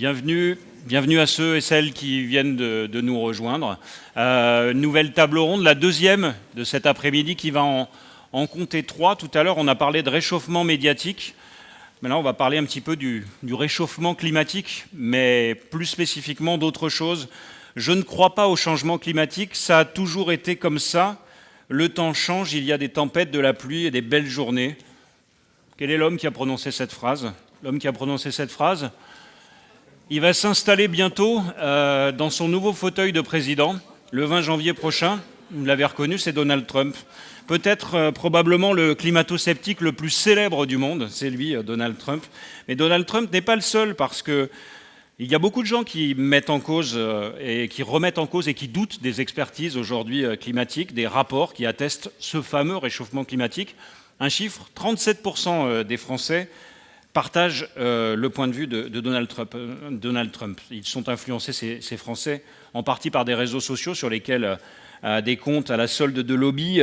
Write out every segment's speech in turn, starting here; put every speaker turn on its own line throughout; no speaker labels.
Bienvenue à ceux et celles qui viennent de nous rejoindre. Nouvelle table ronde, la deuxième de cet après-midi qui va en compter 3. Tout à l'heure, on a parlé de réchauffement médiatique. Mais là, on va parler un petit peu du réchauffement climatique, mais plus spécifiquement d'autre chose. Je ne crois pas au changement climatique, ça a toujours été comme ça. Le temps change, il y a des tempêtes, de la pluie et des belles journées. Quel est l'homme qui a prononcé cette phrase ? L'homme qui a prononcé cette phrase, il va s'installer bientôt dans son nouveau fauteuil de président, le 20 janvier prochain. Vous l'avez reconnu, c'est Donald Trump. Peut-être probablement le climato-sceptique le plus célèbre du monde, c'est lui, Donald Trump. Mais Donald Trump n'est pas le seul, parce qu'il y a beaucoup de gens qui mettent en cause et qui remettent en cause et qui doutent des expertises aujourd'hui climatiques, des rapports qui attestent ce fameux réchauffement climatique. Un chiffre, 37% des Français partagent le point de vue de Donald Trump. Ils sont influencés, ces Français, en partie par des réseaux sociaux sur lesquels des comptes à la solde de lobby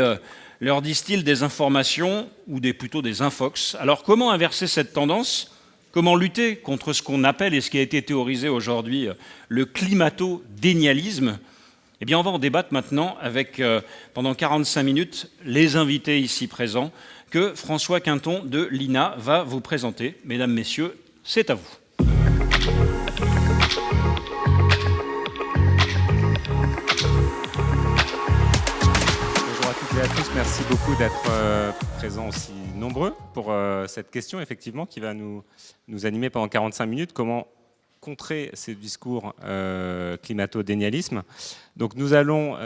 leur distillent des informations ou plutôt des infox. Alors comment inverser cette tendance ? Comment lutter contre ce qu'on appelle et ce qui a été théorisé aujourd'hui le climato-dénialisme ? Eh bien, on va en débattre maintenant avec, pendant 45 minutes, les invités ici présents que François Quinton de l'INA va vous présenter. Mesdames, Messieurs, c'est à vous.
Bonjour à toutes et à tous, merci beaucoup d'être présents aussi nombreux pour cette question, effectivement, qui va nous animer pendant 45 minutes. Comment contrer ces discours climato-dénialisme. Donc nous allons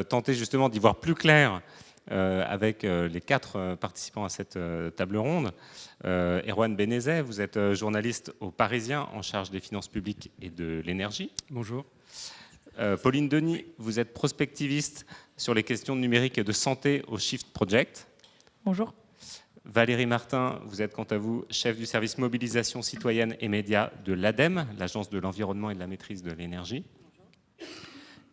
tenter justement d'y voir plus clair avec les 4 participants à cette table ronde. Erwan Benezet, vous êtes journaliste au Parisien en charge des finances publiques et de l'énergie.
Bonjour.
Pauline Denis, vous êtes prospectiviste sur les questions de numérique et de santé au Shift Project.
Bonjour.
Valérie Martin, vous êtes quant à vous chef du service mobilisation citoyenne et médias de l'ADEME, l'Agence de l'environnement et de la maîtrise de l'énergie.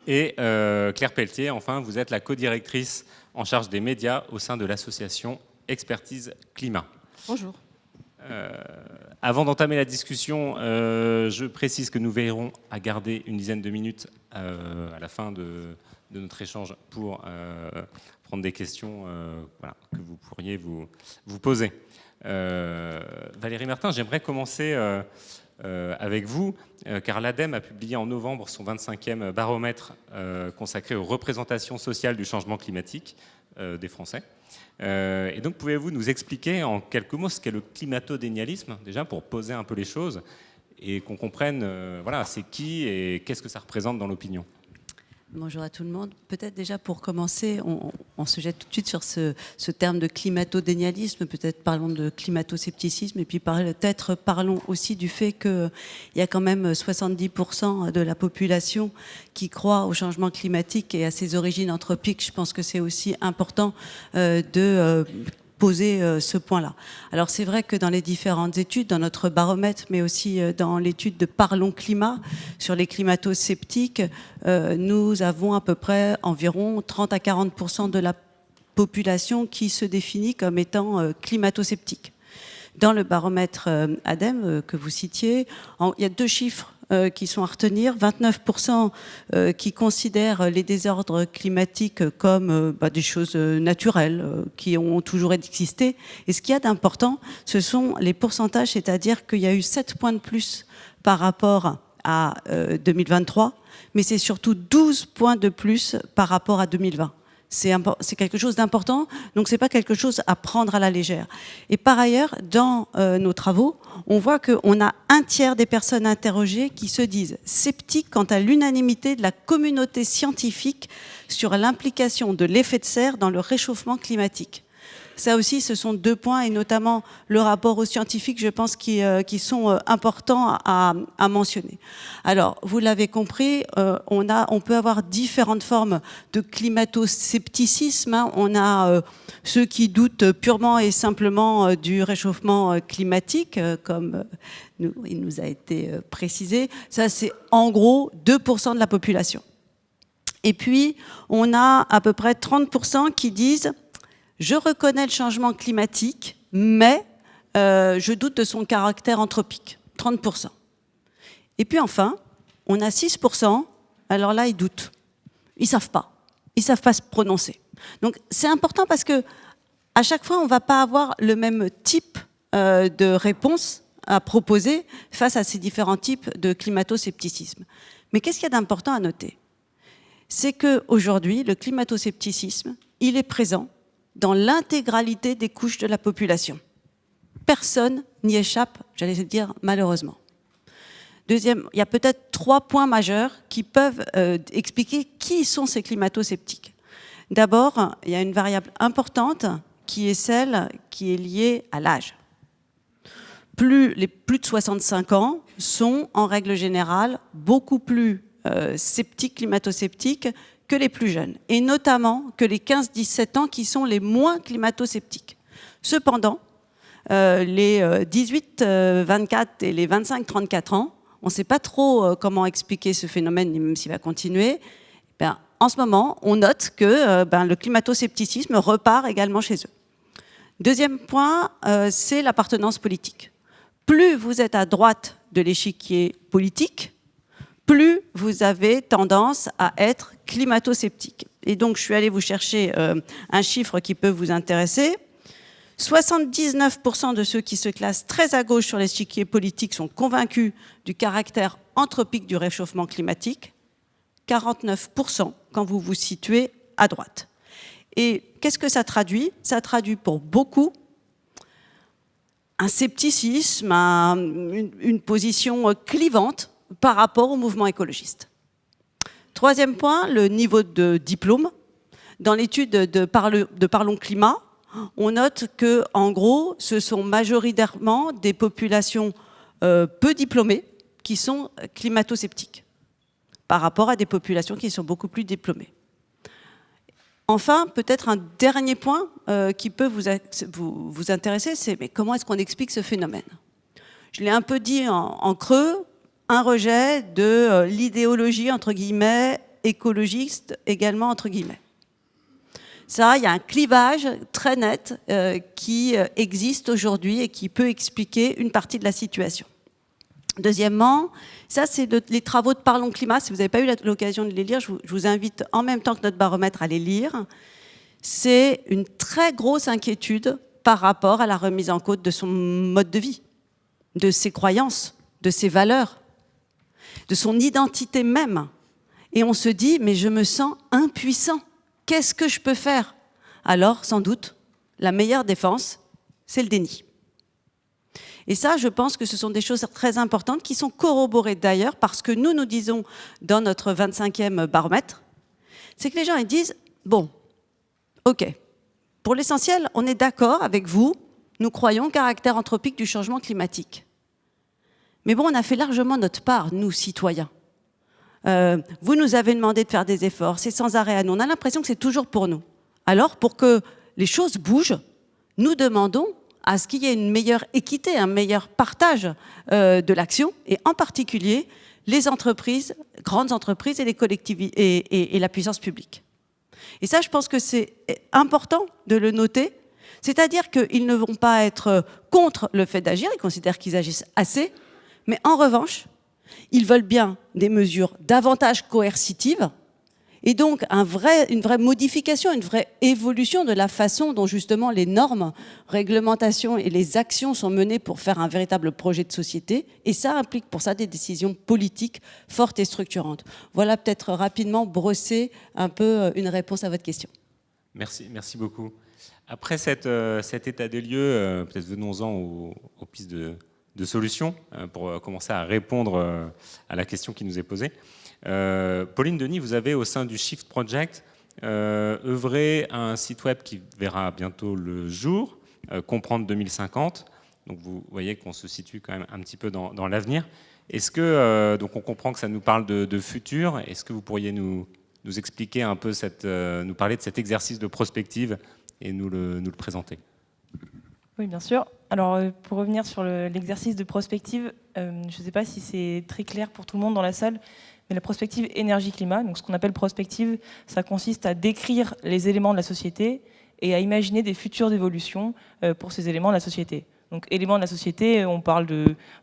Et Claire Pelletier, enfin, vous êtes la co-directrice en charge des médias au sein de l'association Expertise Climat.
Bonjour.
Avant d'entamer la discussion, je précise que nous veillerons à garder une dizaine de minutes à la fin de notre échange pour prendre des questions que vous pourriez vous poser. Valérie Martin, j'aimerais commencer avec vous, car l'ADEME a publié en novembre son 25e baromètre consacré aux représentations sociales du changement climatique des Français. Et donc, pouvez-vous nous expliquer en quelques mots ce qu'est le climato-dénialisme, déjà pour poser un peu les choses et qu'on comprenne c'est qui et qu'est-ce que ça représente dans l'opinion ?
Bonjour à tout le monde. Peut-être déjà pour commencer, on se jette tout de suite sur ce terme de climato-dénialisme. Peut-être parlons de climato-scepticisme et puis peut-être parlons aussi du fait qu'il y a quand même 70% de la population qui croit au changement climatique et à ses origines anthropiques. Je pense que c'est aussi important de poser ce point-là. Alors c'est vrai que dans les différentes études, dans notre baromètre, mais aussi dans l'étude de Parlons Climat, sur les climato-sceptiques, nous avons à peu près environ 30 à 40% de la population qui se définit comme étant climato-sceptique. Dans le baromètre ADEME que vous citiez, il y a 2 chiffres qui sont à retenir. 29% qui considèrent les désordres climatiques comme des choses naturelles qui ont toujours existé. Et ce qu'il y a d'important, ce sont les pourcentages, c'est-à-dire qu'il y a eu 7 points de plus par rapport à 2023, mais c'est surtout 12 points de plus par rapport à 2020. C'est quelque chose d'important, donc c'est pas quelque chose à prendre à la légère. Et par ailleurs, dans nos travaux, on voit qu'on a un tiers des personnes interrogées qui se disent sceptiques quant à l'unanimité de la communauté scientifique sur l'implication de l'effet de serre dans le réchauffement climatique. Ça aussi, ce sont 2 points, et notamment le rapport aux scientifiques, je pense, qui sont importants à mentionner. Alors, vous l'avez compris, on peut avoir différentes formes de climato-scepticisme. On a ceux qui doutent purement et simplement du réchauffement climatique, comme il nous a été précisé. Ça, c'est en gros 2% de la population. Et puis, on a à peu près 30% qui disent « Je reconnais le changement climatique, mais je doute de son caractère anthropique ». 30%. Et puis enfin, on a 6%, alors là, ils doutent. Ils ne savent pas. Ils ne savent pas se prononcer. Donc c'est important parce que à chaque fois, on ne va pas avoir le même type de réponse à proposer face à ces différents types de climato-scepticisme. Mais qu'est-ce qu'il y a d'important à noter? C'est qu'aujourd'hui, le climato-scepticisme, il est présent dans l'intégralité des couches de la population. Personne n'y échappe, j'allais dire malheureusement. Deuxième, il y a peut-être 3 points majeurs qui peuvent expliquer qui sont ces climato-sceptiques. D'abord, il y a une variable importante qui est celle qui est liée à l'âge. Les plus de 65 ans sont, en règle générale, beaucoup plus sceptiques, climato-sceptiques, que les plus jeunes, et notamment que les 15-17 ans qui sont les moins climato-sceptiques. Cependant, les 18-24 et les 25-34 ans, on ne sait pas trop comment expliquer ce phénomène, même s'il va continuer. En ce moment, on note que le climato-scepticisme repart également chez eux. Deuxième point, c'est l'appartenance politique. Plus vous êtes à droite de l'échiquier politique, plus vous avez tendance à être climato-sceptique. Et donc, je suis allée vous chercher un chiffre qui peut vous intéresser. 79% de ceux qui se classent très à gauche sur l'échiquier politique sont convaincus du caractère anthropique du réchauffement climatique. 49% quand vous vous situez à droite. Et qu'est-ce que ça traduit? Ça traduit pour beaucoup un scepticisme, une position clivante par rapport au mouvement écologiste. Troisième point, le niveau de diplôme. Dans l'étude de Parlons Climat, on note que, en gros, ce sont majoritairement des populations peu diplômées qui sont climato-sceptiques par rapport à des populations qui sont beaucoup plus diplômées. Enfin, peut-être un dernier point qui peut vous intéresser, c'est mais comment est-ce qu'on explique ce phénomène? Je l'ai un peu dit en creux, un rejet de l'idéologie, entre guillemets, écologiste, également, entre guillemets. Ça, il y a un clivage très net qui existe aujourd'hui et qui peut expliquer une partie de la situation. Deuxièmement, ça, c'est les travaux de Parlons Climat. Si vous n'avez pas eu l'occasion de les lire, je vous invite en même temps que notre baromètre à les lire. C'est une très grosse inquiétude par rapport à la remise en cause de son mode de vie, de ses croyances, de ses valeurs, de son identité même. Et on se dit, mais je me sens impuissant. Qu'est-ce que je peux faire? Alors, sans doute, la meilleure défense, c'est le déni. Et ça, je pense que ce sont des choses très importantes qui sont corroborées d'ailleurs parce que nous disons dans notre 25e baromètre, c'est que les gens ils disent, bon, ok, pour l'essentiel, on est d'accord avec vous, nous croyons au caractère anthropique du changement climatique. Mais bon, on a fait largement notre part, nous, citoyens. Vous nous avez demandé de faire des efforts, c'est sans arrêt à nous. On a l'impression que c'est toujours pour nous. Alors, pour que les choses bougent, nous demandons à ce qu'il y ait une meilleure équité, un meilleur partage de l'action, et en particulier les entreprises, grandes entreprises et les collectivités et la puissance publique. Et ça, je pense que c'est important de le noter, c'est-à-dire qu'ils ne vont pas être contre le fait d'agir, ils considèrent qu'ils agissent assez, mais en revanche, ils veulent bien des mesures davantage coercitives, et donc une vraie modification, une vraie évolution de la façon dont justement les normes, réglementations et les actions sont menées pour faire un véritable projet de société. Et ça implique pour ça des décisions politiques fortes et structurantes. Voilà peut-être rapidement brosser un peu une réponse à votre question.
Merci beaucoup. Après cet état des lieux, peut-être venons-en aux pistes de solutions pour commencer à répondre à la question qui nous est posée. Pauline Denis, vous avez au sein du Shift Project œuvré à un site web qui verra bientôt le jour, Comprendre 2050. Donc vous voyez qu'on se situe quand même un petit peu dans l'avenir. Est-ce que, donc on comprend que ça nous parle de futur, est-ce que vous pourriez nous expliquer un peu, nous parler de cet exercice de prospective et nous le présenter?
Oui, bien sûr. Alors, pour revenir sur l'exercice de prospective, je ne sais pas si c'est très clair pour tout le monde dans la salle, mais la prospective énergie-climat, donc ce qu'on appelle prospective, ça consiste à décrire les éléments de la société et à imaginer des futures évolutions pour ces éléments de la société. Donc éléments de la société, on parle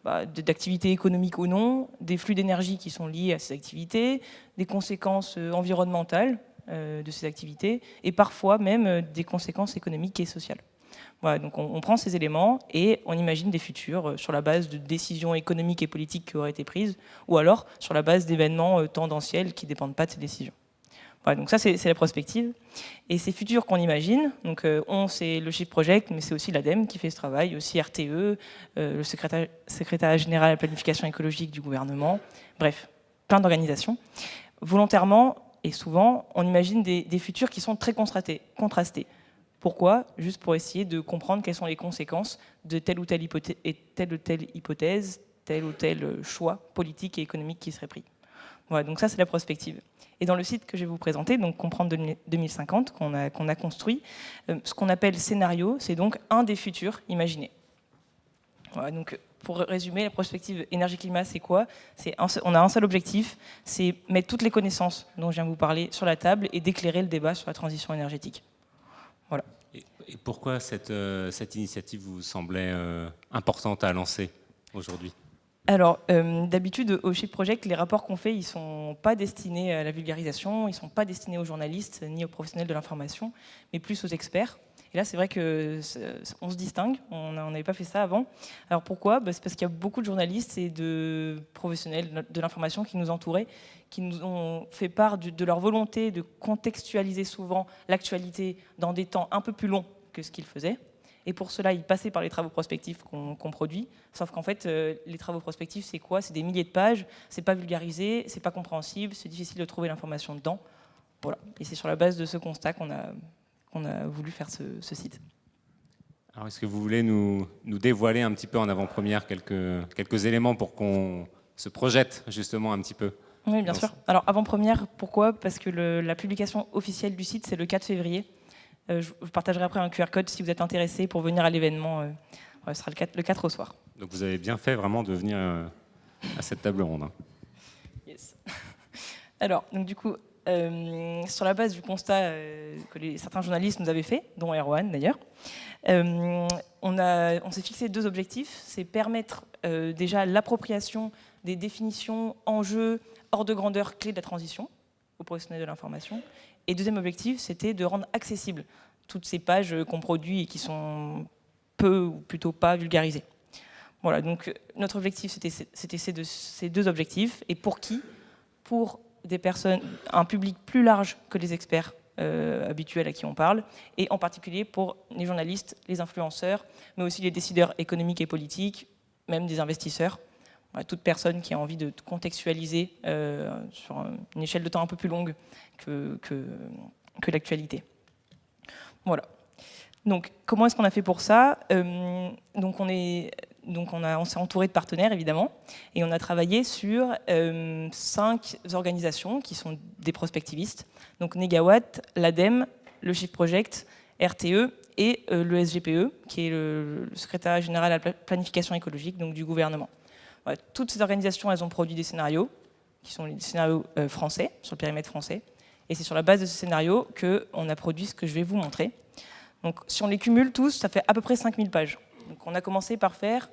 d'activités économiques ou non, des flux d'énergie qui sont liés à ces activités, des conséquences environnementales de ces activités, et parfois même des conséquences économiques et sociales. Voilà, donc on prend ces éléments et on imagine des futurs sur la base de décisions économiques et politiques qui auraient été prises, ou alors sur la base d'événements tendanciels qui ne dépendent pas de ces décisions. Voilà, donc ça c'est la prospective. Et ces futurs qu'on imagine, donc c'est le Shift Project, mais c'est aussi l'ADEME qui fait ce travail, aussi RTE, le secrétariat général à la planification écologique du gouvernement, bref, plein d'organisations. Volontairement et souvent, on imagine des futurs qui sont très contrastés. Pourquoi? Juste pour essayer de comprendre quelles sont les conséquences de telle ou telle hypothèse, tel ou tel choix politique et économique qui serait pris. Voilà, donc ça c'est la prospective. Et dans le site que je vais vous présenter, donc Comprendre 2050, qu'on a construit, ce qu'on appelle scénario, c'est donc un des futurs imaginés. Voilà, donc pour résumer, la prospective énergie-climat, c'est quoi? On a un seul objectif, c'est mettre toutes les connaissances dont je viens de vous parler sur la table et d'éclairer le débat sur la transition énergétique. Voilà.
Et pourquoi cette initiative vous semblait importante à lancer aujourd'hui?
Alors, d'habitude, au Shift Project, les rapports qu'on fait, ils ne sont pas destinés à la vulgarisation, ils ne sont pas destinés aux journalistes ni aux professionnels de l'information, mais plus aux experts. Et là, c'est vrai qu'on se distingue, on n'avait pas fait ça avant. Alors pourquoi? C'est parce qu'il y a beaucoup de journalistes et de professionnels de l'information qui nous entouraient, qui nous ont fait part de leur volonté de contextualiser souvent l'actualité dans des temps un peu plus longs que ce qu'ils faisaient. Et pour cela, ils passaient par les travaux prospectifs qu'on produit. Sauf qu'en fait, les travaux prospectifs, c'est quoi? C'est des milliers de pages, c'est pas vulgarisé, c'est pas compréhensible, c'est difficile de trouver l'information dedans. Voilà. Et c'est sur la base de ce constat qu'on a voulu faire ce site.
Alors, est-ce que vous voulez nous dévoiler un petit peu en avant-première quelques éléments pour qu'on se projette justement un petit peu?
Oui, bien sûr. Alors, avant-première, pourquoi? Parce que la publication officielle du site, c'est le 4 février. Je vous partagerai après un QR code si vous êtes intéressé pour venir à l'événement. Ce sera le 4 au soir.
Donc vous avez bien fait vraiment de venir à cette table ronde. Hein.
Yes. Alors, donc du coup, sur la base du constat que certains journalistes nous avaient fait, dont Erwan d'ailleurs, on s'est fixé 2 objectifs. C'est permettre déjà l'appropriation des définitions, enjeux, ordre de grandeur, clés de la transition aux professionnels de l'information. Et deuxième objectif, c'était de rendre accessibles toutes ces pages qu'on produit et qui sont peu ou plutôt pas vulgarisées. Voilà, donc notre objectif, c'était ces 2 objectifs. Et pour qui? Pour des personnes, un public plus large que les experts habituels à qui on parle, et en particulier pour les journalistes, les influenceurs, mais aussi les décideurs économiques et politiques, même des investisseurs. Toute personne qui a envie de contextualiser sur une échelle de temps un peu plus longue que l'actualité. Voilà. Donc, comment est-ce qu'on a fait pour ça? On s'est entouré de partenaires, évidemment, et on a travaillé sur 5 organisations qui sont des prospectivistes. Donc, Negawatt, l'ADEME, le Shift Project, RTE et le SGPE, qui est le secrétariat général à la planification écologique, donc du gouvernement. Voilà, toutes ces organisations, elles ont produit des scénarios, qui sont des scénarios français, sur le périmètre français. Et c'est sur la base de ce scénario qu'on a produit ce que je vais vous montrer. Donc, si on les cumule tous, ça fait à peu près 5000 pages. Donc, on a commencé par faire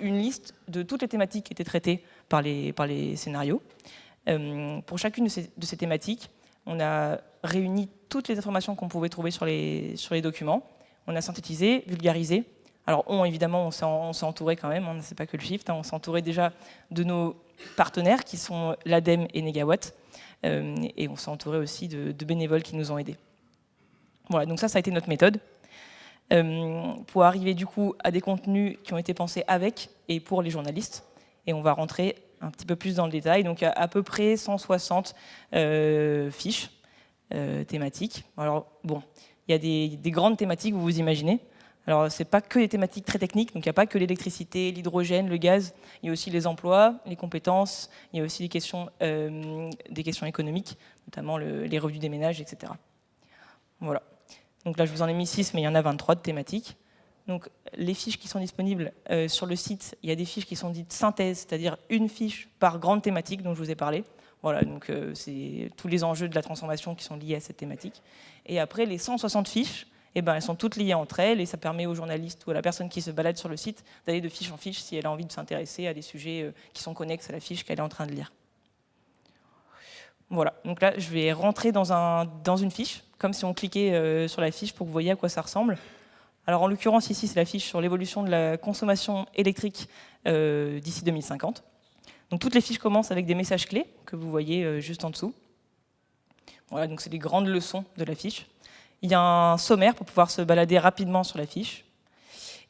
une liste de toutes les thématiques qui étaient traitées par les scénarios. Pour chacune de ces thématiques, on a réuni toutes les informations qu'on pouvait trouver sur les documents. On a synthétisé, vulgarisé. Alors, évidemment, on s'est entouré quand même, c'est pas que le Shift, on s'est entouré déjà de nos partenaires qui sont l'ADEME et Negawatt, et on s'est entouré aussi de bénévoles qui nous ont aidés. Voilà, donc ça a été notre méthode, pour arriver du coup à des contenus qui ont été pensés avec et pour les journalistes, et on va rentrer un petit peu plus dans le détail. Donc, il y a à peu près 160 fiches thématiques. Alors, bon, il y a des grandes thématiques, vous imaginez. Alors, ce n'est pas que des thématiques très techniques, donc il n'y a pas que l'électricité, l'hydrogène, le gaz, il y a aussi les emplois, les compétences, il y a aussi des questions économiques, notamment les revenus des ménages, etc. Voilà. Donc là, je vous en ai mis 6, mais il y en a 23 de thématiques. Donc, les fiches qui sont disponibles sur le site, il y a des fiches qui sont dites synthèse, c'est-à-dire une fiche par grande thématique dont je vous ai parlé. Voilà, donc c'est tous les enjeux de la transformation qui sont liés à cette thématique. Et après, les 160 fiches, Et ben, elles sont toutes liées entre elles et ça permet aux journalistes ou à la personne qui se balade sur le site d'aller de fiche en fiche si elle a envie de s'intéresser à des sujets qui sont connexes à la fiche qu'elle est en train de lire. Voilà, donc là je vais rentrer dans une fiche, comme si on cliquait sur la fiche pour que vous voyez à quoi ça ressemble. Alors en l'occurrence ici c'est la fiche sur l'évolution de la consommation électrique d'ici 2050. Donc toutes les fiches commencent avec des messages clés que vous voyez juste en dessous. Voilà, donc c'est les grandes leçons de la fiche. Il y a un sommaire pour pouvoir se balader rapidement sur la fiche.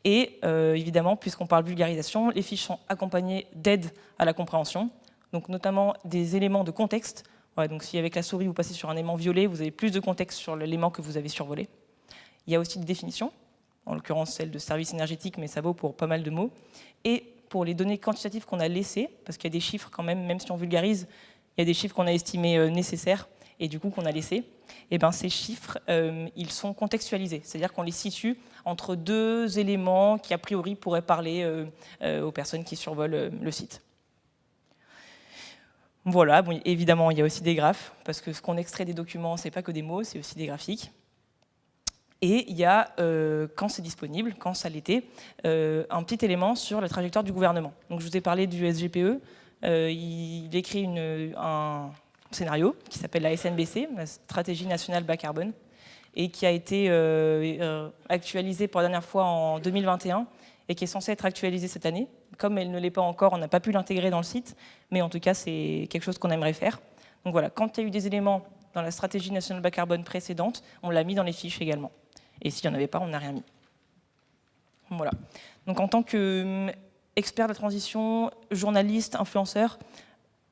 Et évidemment, puisqu'on parle vulgarisation, les fiches sont accompagnées d'aides à la compréhension, donc notamment des éléments de contexte. Voilà, donc si avec la souris vous passez sur un aimant violet, vous avez plus de contexte sur l'élément que vous avez survolé. Il y a aussi des définitions, en l'occurrence celle de service énergétique, mais ça vaut pour pas mal de mots. Et pour les données quantitatives qu'on a laissées, parce qu'il y a des chiffres quand même si on vulgarise, il y a des chiffres qu'on a estimés nécessaires et du coup qu'on a laissés, et ben ces chiffres, ils sont contextualisés, c'est-à-dire qu'on les situe entre deux éléments qui a priori pourraient parler aux personnes qui survolent le site. Voilà, bon, évidemment il y a aussi des graphes, parce que ce qu'on extrait des documents, c'est pas que des mots, c'est aussi des graphiques. Et il y a, quand c'est disponible, quand ça l'était, un petit élément sur la trajectoire du gouvernement. Donc je vous ai parlé du SGPE, il écrit un scénario qui s'appelle la SNBC, la Stratégie nationale bas carbone, et qui a été actualisée pour la dernière fois en 2021 et qui est censée être actualisée cette année. Comme elle ne l'est pas encore, on n'a pas pu l'intégrer dans le site, mais en tout cas c'est quelque chose qu'on aimerait faire. Donc voilà, quand il y a eu des éléments dans la Stratégie nationale bas carbone précédente, on l'a mis dans les fiches également. Et s'il n'y en avait pas, on n'a rien mis. Voilà. Donc en tant qu'expert de la transition, journaliste, influenceur,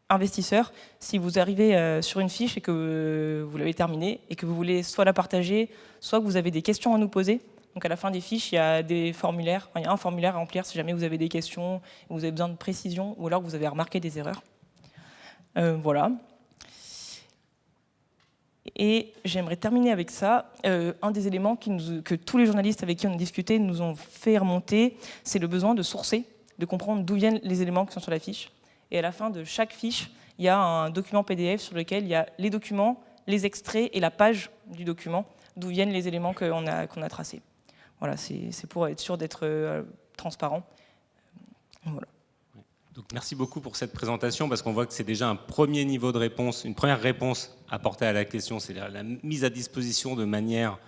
investisseur, si vous arrivez sur une fiche et que vous l'avez terminée et que vous voulez soit la partager, soit que vous avez des questions à nous poser, donc à la fin des fiches, il y a des formulaires, il y a un formulaire à remplir si jamais vous avez des questions, vous avez besoin de précision ou alors que vous avez remarqué des erreurs. Voilà. Et j'aimerais terminer avec ça. Un des éléments que tous les journalistes avec qui on a discuté nous ont fait remonter, c'est le besoin de sourcer, de comprendre d'où viennent les éléments qui sont sur la fiche. Et à la fin de chaque fiche, il y a un document PDF sur lequel il y a les documents, les extraits et la page du document, d'où viennent les éléments qu'on a tracés. Voilà, c'est pour être sûr d'être transparent. Voilà.
Donc, merci beaucoup pour cette présentation, parce qu'on voit que c'est déjà un premier niveau de réponse, une première réponse apportée à la question, c'est la mise à disposition de manière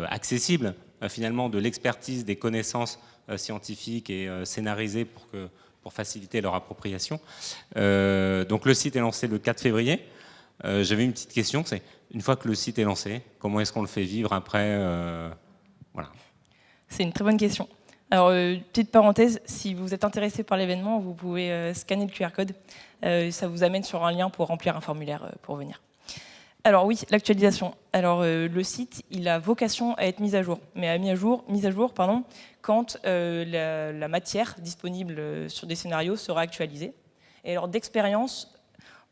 accessible, finalement, de l'expertise, des connaissances scientifiques et scénarisées pour faciliter leur appropriation. Donc le site est lancé le 4 février. J'avais une petite question, c'est une fois que le site est lancé, comment est-ce qu'on le fait vivre après voilà.
C'est une très bonne question. Alors, petite parenthèse, si vous êtes intéressé par l'événement, vous pouvez scanner le QR code. Ça vous amène sur un lien pour remplir un formulaire pour venir. Alors oui, l'actualisation. Alors le site, il a vocation à être mis à jour, mais mise à jour, quand la matière disponible sur des scénarios sera actualisée. Et alors d'expérience,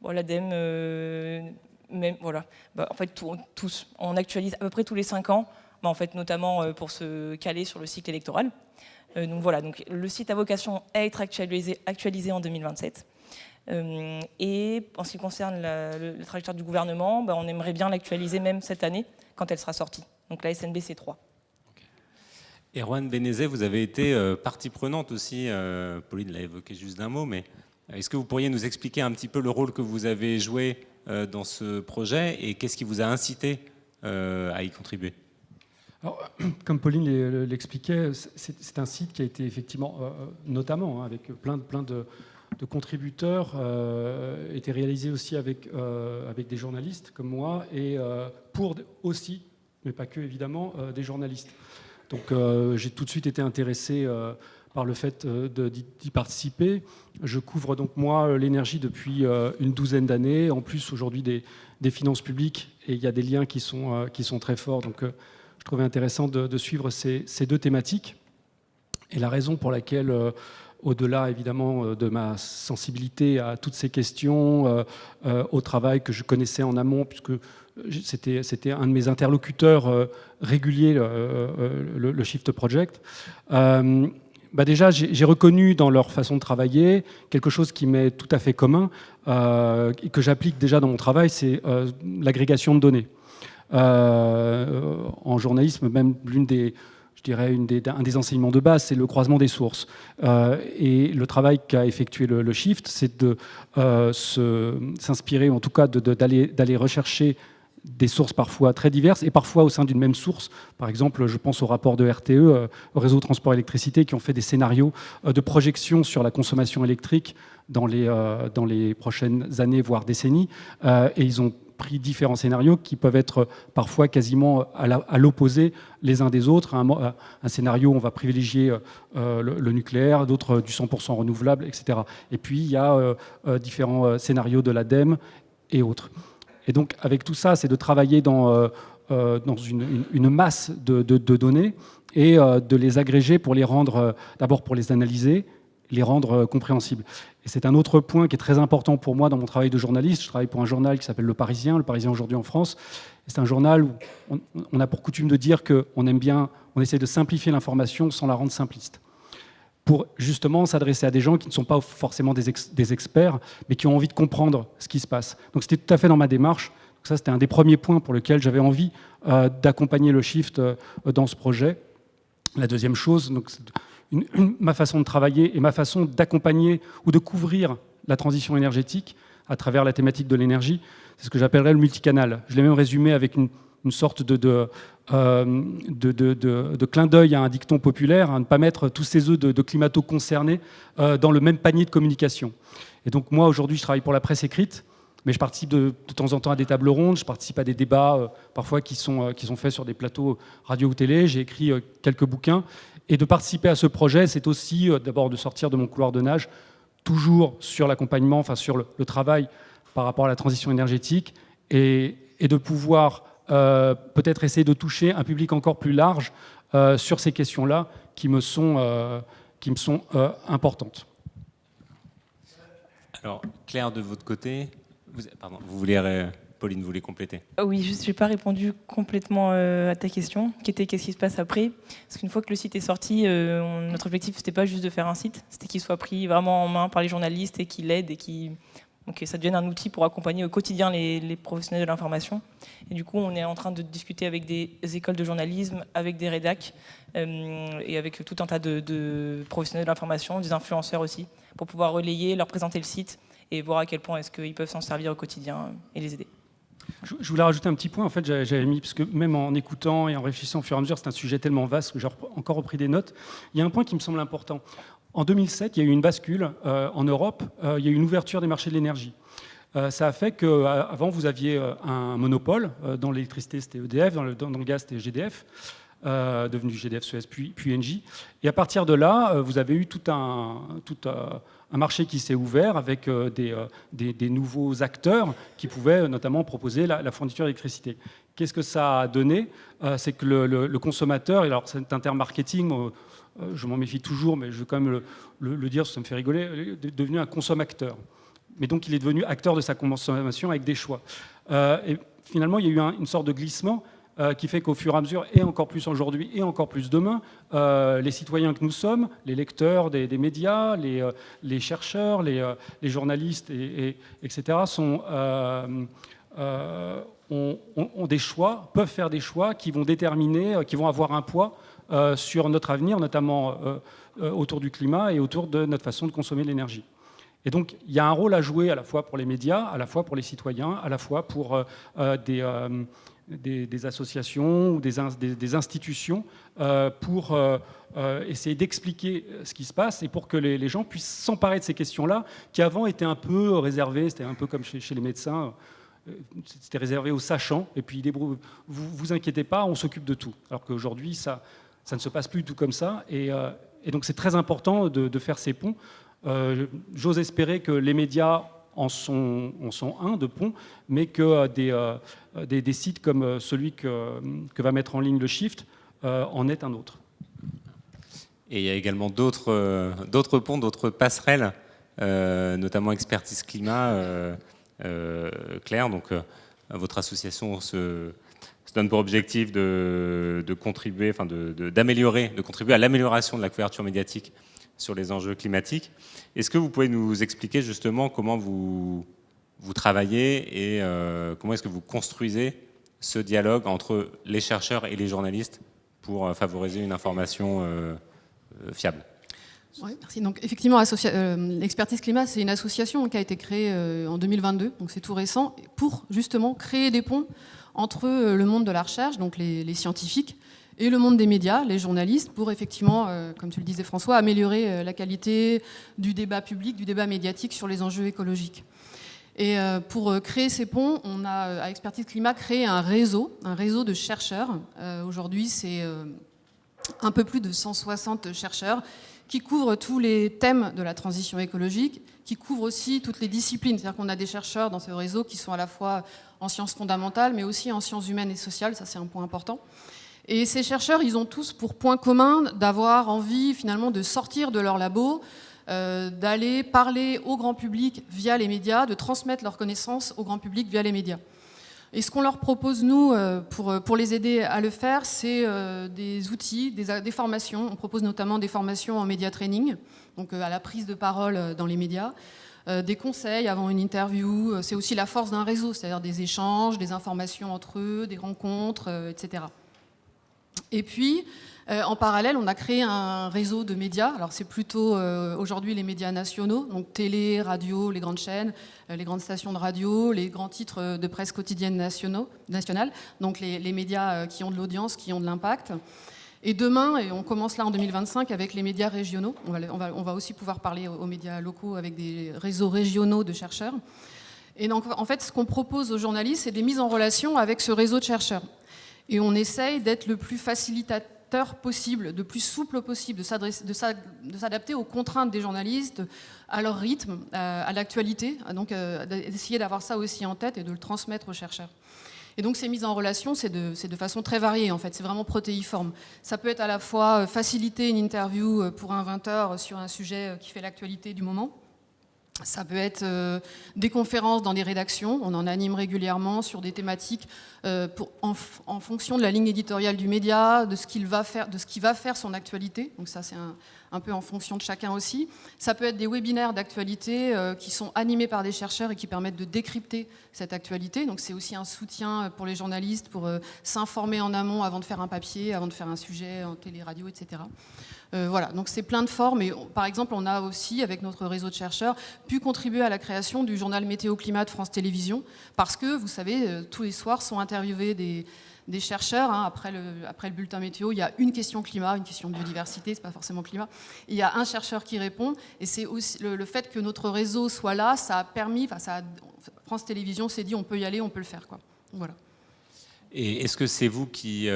bon, l'ADEME, même voilà, en fait tous, on actualise à peu près tous les 5 ans. En fait, notamment pour se caler sur le cycle électoral. Donc voilà, donc le site a vocation à être actualisé en 2027. Et en ce qui concerne la trajectoire du gouvernement, on aimerait bien l'actualiser même cette année, quand elle sera sortie. Donc la SNBC 3.
Okay. Erwan Benezet, vous avez été partie prenante aussi, Pauline l'a évoqué juste d'un mot, mais est-ce que vous pourriez nous expliquer un petit peu le rôle que vous avez joué dans ce projet et qu'est-ce qui vous a incité à y contribuer ?
Alors, comme Pauline l'expliquait, c'est un site qui a été effectivement, notamment avec plein de contributeurs, été réalisé aussi avec des journalistes comme moi et pour aussi, mais pas que évidemment, des journalistes. Donc j'ai tout de suite été intéressé par le fait d'y participer. Je couvre donc moi l'énergie depuis une douzaine d'années, en plus aujourd'hui des finances publiques, et il y a des liens qui sont très forts. Donc je trouvais intéressant de suivre ces deux thématiques. Et la raison pour laquelle, au-delà évidemment de ma sensibilité à toutes ces questions, au travail que je connaissais en amont, puisque c'était un de mes interlocuteurs réguliers, le Shift Project, déjà j'ai reconnu dans leur façon de travailler quelque chose qui m'est tout à fait commun et que j'applique déjà dans mon travail, c'est l'agrégation de données. en journalisme, même un des enseignements de base, c'est le croisement des sources. Et le travail qu'a effectué le Shift, c'est de s'inspirer, en tout cas d'aller rechercher des sources parfois très diverses et parfois au sein d'une même source. Par exemple, je pense au rapport de RTE, au réseau transport électricité, qui ont fait des scénarios de projection sur la consommation électrique dans les prochaines années, voire décennies. Et ils ont pris différents scénarios qui peuvent être parfois quasiment à l'opposé les uns des autres. Un scénario où on va privilégier le nucléaire, d'autres du 100% renouvelable, etc. Et puis il y a différents scénarios de l'ADEME et autres. Et donc avec tout ça, c'est de travailler dans une masse de données et de les agréger pour les rendre, d'abord pour les analyser, les rendre compréhensibles. Et c'est un autre point qui est très important pour moi dans mon travail de journaliste. Je travaille pour un journal qui s'appelle Le Parisien aujourd'hui en France. C'est un journal où on a pour coutume de dire qu'on aime bien, on essaie de simplifier l'information sans la rendre simpliste, pour justement s'adresser à des gens qui ne sont pas forcément des experts, mais qui ont envie de comprendre ce qui se passe. Donc c'était tout à fait dans ma démarche. Donc ça, c'était un des premiers points pour lequel j'avais envie d'accompagner le Shift dans ce projet. La deuxième chose, donc, ma façon de travailler et ma façon d'accompagner ou de couvrir la transition énergétique à travers la thématique de l'énergie, c'est ce que j'appellerais le multicanal. Je l'ai même résumé avec une sorte de clin d'œil à un dicton populaire, à ne pas mettre tous ces œufs de climato-concernés dans le même panier de communication. Et donc moi, aujourd'hui, je travaille pour la presse écrite, mais je participe de temps en temps à des tables rondes, je participe à des débats parfois qui sont faits sur des plateaux radio ou télé, j'ai écrit quelques bouquins. Et de participer à ce projet, c'est aussi d'abord de sortir de mon couloir de nage, toujours sur l'accompagnement, enfin sur le travail par rapport à la transition énergétique, et de pouvoir peut-être essayer de toucher un public encore plus large sur ces questions-là qui me sont importantes.
Alors, Claire, de votre côté, vous voulez... Pauline, vous voulez compléter?
Oui, je n'ai pas répondu complètement à ta question, qui était qu'est-ce qui se passe après. Parce qu'une fois que le site est sorti, notre objectif, ce n'était pas juste de faire un site, c'était qu'il soit pris vraiment en main par les journalistes et qu'il aide et que ça devienne un outil pour accompagner au quotidien les professionnels de l'information. Et du coup, on est en train de discuter avec des écoles de journalisme, avec des rédacs et avec tout un tas de professionnels de l'information, des influenceurs aussi, pour pouvoir relayer, leur présenter le site et voir à quel point est-ce qu'ils peuvent s'en servir au quotidien et les aider.
Je voulais rajouter un petit point, en fait, j'avais mis, parce que même en écoutant et en réfléchissant au fur et à mesure, c'est un sujet tellement vaste que j'ai encore repris des notes. Il y a un point qui me semble important. En 2007, il y a eu une bascule en Europe, il y a eu une ouverture des marchés de l'énergie. Ça a fait qu'avant, vous aviez un monopole. Dans l'électricité, c'était EDF, dans le gaz, c'était GDF, devenu GDF Suez, puis Engie. Et à partir de là, vous avez eu tout un marché qui s'est ouvert avec des nouveaux acteurs qui pouvaient notamment proposer la fourniture d'électricité. Qu'est-ce que ça a donné? C'est que le consommateur, et alors c'est un terme marketing, je m'en méfie toujours, mais je veux quand même le dire, ça me fait rigoler, est devenu un consommateur. Mais donc il est devenu acteur de sa consommation avec des choix. Et finalement, il y a eu une sorte de glissement qui fait qu'au fur et à mesure, et encore plus aujourd'hui, et encore plus demain, les citoyens que nous sommes, les lecteurs des médias, les chercheurs, les journalistes, etc., ont des choix, peuvent faire des choix qui vont déterminer, qui vont avoir un poids sur notre avenir, notamment autour du climat et autour de notre façon de consommer l'énergie. Et donc, il y a un rôle à jouer à la fois pour les médias, à la fois pour les citoyens, à la fois pour des associations ou des institutions pour essayer d'expliquer ce qui se passe et pour que les gens puissent s'emparer de ces questions-là qui avant étaient un peu réservées, c'était un peu comme chez les médecins, c'était réservé aux sachants, et puis vous inquiétez pas, on s'occupe de tout. Alors qu'aujourd'hui, ça ne se passe plus du tout comme ça, et donc c'est très important de faire ces ponts. J'ose espérer que les médias en sont un de pont, mais que des sites comme celui que va mettre en ligne le Shift en est un autre.
Et il y a également d'autres ponts, d'autres passerelles, notamment Expertise Climat. Claire, donc votre association se donne pour objectif de contribuer, enfin de contribuer à l'amélioration de la couverture médiatique sur les enjeux climatiques. Est-ce que vous pouvez nous expliquer justement comment vous travaillez et comment est-ce que vous construisez ce dialogue entre les chercheurs et les journalistes pour favoriser une information fiable.
Oui, merci. Donc, effectivement, l'Expertise Climat, c'est une association qui a été créée en 2022, donc c'est tout récent, pour justement créer des ponts entre le monde de la recherche, donc les scientifiques, et le monde des médias, les journalistes, pour effectivement, comme tu le disais François, améliorer la qualité du débat public, du débat médiatique sur les enjeux écologiques. Et pour créer ces ponts, on a, à Expertise Climat, créé un réseau de chercheurs. Aujourd'hui, c'est un peu plus de 160 chercheurs qui couvrent tous les thèmes de la transition écologique, qui couvrent aussi toutes les disciplines. C'est-à-dire qu'on a des chercheurs dans ce réseau qui sont à la fois en sciences fondamentales, mais aussi en sciences humaines et sociales, ça c'est un point important. Et ces chercheurs, ils ont tous pour point commun d'avoir envie finalement de sortir de leur labo, d'aller parler au grand public via les médias, de transmettre leurs connaissances au grand public via les médias. Et ce qu'on leur propose, nous, pour les aider à le faire, c'est des outils, des formations. On propose notamment des formations en média training, donc à la prise de parole dans les médias, des conseils avant une interview. C'est aussi la force d'un réseau, c'est-à-dire des échanges, des informations entre eux, des rencontres, etc. Et puis, en parallèle, on a créé un réseau de médias. Alors, c'est plutôt aujourd'hui les médias nationaux, donc télé, radio, les grandes chaînes, les grandes stations de radio, les grands titres de presse quotidienne nationale, donc les médias qui ont de l'audience, qui ont de l'impact. Et demain, et on commence là en 2025 avec les médias régionaux, on va aussi pouvoir parler aux médias locaux avec des réseaux régionaux de chercheurs. Et donc, en fait, ce qu'on propose aux journalistes, c'est des mises en relation avec ce réseau de chercheurs. Et on essaye d'être le plus facilitateur possible, de plus souple possible, de s'adapter aux contraintes des journalistes, à leur rythme, à l'actualité, donc d'essayer d'avoir ça aussi en tête et de le transmettre aux chercheurs. Et donc ces mises en relation, c'est de façon très variée en fait, c'est vraiment protéiforme. Ça peut être à la fois faciliter une interview pour un 20h sur un sujet qui fait l'actualité du moment. Ça peut être des conférences dans des rédactions, on en anime régulièrement sur des thématiques en fonction de la ligne éditoriale du média, de ce qu'il va faire son actualité. Donc ça c'est un peu en fonction de chacun aussi. Ça peut être des webinaires d'actualité qui sont animés par des chercheurs et qui permettent de décrypter cette actualité. Donc c'est aussi un soutien pour les journalistes pour s'informer en amont avant de faire un papier, avant de faire un sujet en télé, radio, etc. Voilà, donc c'est plein de formes. Et par exemple, on a aussi, avec notre réseau de chercheurs, pu contribuer à la création du journal Météo-Climat de France Télévisions, parce que, vous savez, tous les soirs sont interviewés des chercheurs. Hein, après le bulletin météo, il y a une question climat, une question biodiversité, c'est pas forcément climat. Et il y a un chercheur qui répond. Et c'est aussi le fait que notre réseau soit là, ça a permis, France Télévisions s'est dit on peut y aller, on peut le faire, quoi. Voilà.
Et est-ce que c'est vous qui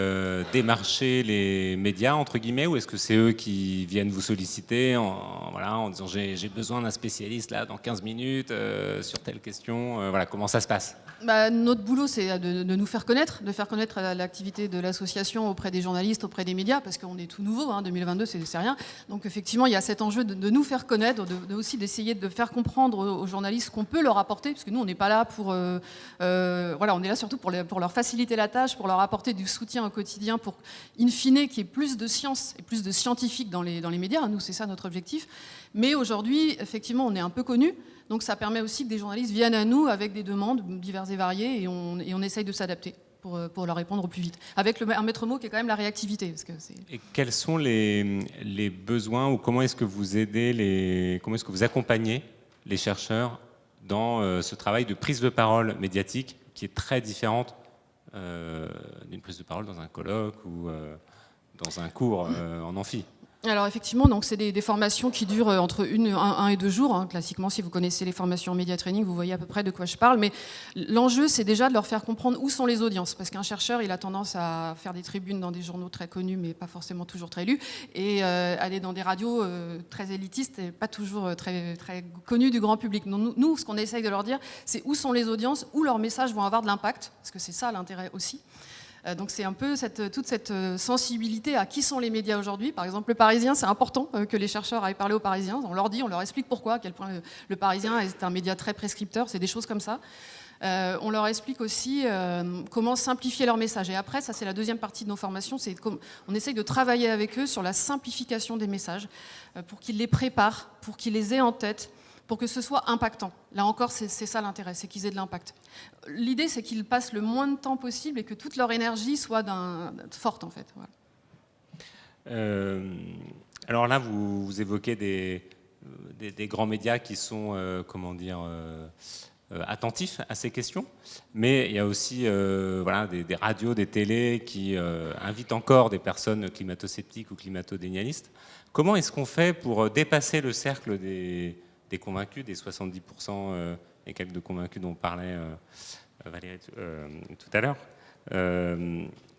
démarchez les médias, entre guillemets, ou est-ce que c'est eux qui viennent vous solliciter en disant j'ai besoin d'un spécialiste là dans 15 minutes sur telle question, voilà, comment ça se passe?
Notre boulot, c'est de nous faire connaître, l'activité de l'association auprès des journalistes, auprès des médias, parce qu'on est tout nouveau, hein, 2022, c'est rien. Donc effectivement, il y a cet enjeu de nous faire connaître, aussi d'essayer de faire comprendre aux journalistes qu'on peut leur apporter, parce que nous, on n'est pas là pour... voilà, on est là surtout pour leur faciliter la tâche, pour leur apporter du soutien au quotidien, pour, in fine, qu'il y ait plus de science et plus de scientifiques dans les médias. Nous, c'est ça notre objectif. Mais aujourd'hui, effectivement, on est un peu connus. Donc ça permet aussi que des journalistes viennent à nous avec des demandes diverses et variées et on essaye de s'adapter pour leur répondre au plus vite. Avec un maître mot qui est quand même la réactivité. Parce que
et quels sont les besoins ou comment est-ce que vous aidez, comment est-ce que vous accompagnez les chercheurs dans ce travail de prise de parole médiatique qui est très différente d'une prise de parole dans un colloque ou dans un cours en amphi?
Alors effectivement, donc c'est des formations qui durent entre 1 et 2 jours. Hein. Classiquement, si vous connaissez les formations en média training, vous voyez à peu près de quoi je parle. Mais l'enjeu, c'est déjà de leur faire comprendre où sont les audiences. Parce qu'un chercheur, il a tendance à faire des tribunes dans des journaux très connus, mais pas forcément toujours très lus, et aller dans des radios très élitistes et pas toujours très, très connues du grand public. Donc, nous, ce qu'on essaye de leur dire, c'est où sont les audiences, où leurs messages vont avoir de l'impact, parce que c'est ça l'intérêt aussi. Donc c'est un peu toute cette sensibilité à qui sont les médias aujourd'hui. Par exemple, le Parisien, c'est important que les chercheurs aillent parler aux Parisiens. On leur explique pourquoi, à quel point le Parisien est un média très prescripteur, c'est des choses comme ça. On leur explique aussi comment simplifier leur message. Et après, ça c'est la deuxième partie de nos formations, on essaye de travailler avec eux sur la simplification des messages pour qu'ils les préparent, pour qu'ils les aient en tête, pour que ce soit impactant. Là encore, c'est ça l'intérêt, c'est qu'ils aient de l'impact. L'idée, c'est qu'ils passent le moins de temps possible et que toute leur énergie soit forte, en fait. Voilà.
Alors là, vous évoquez des grands médias qui sont, attentifs à ces questions, mais il y a aussi des radios, des télés qui invitent encore des personnes climato-sceptiques ou climato-dénialistes. Comment est-ce qu'on fait pour dépasser le cercle des convaincus, des 70% et quelques de convaincus dont parlait Valérie tout à l'heure?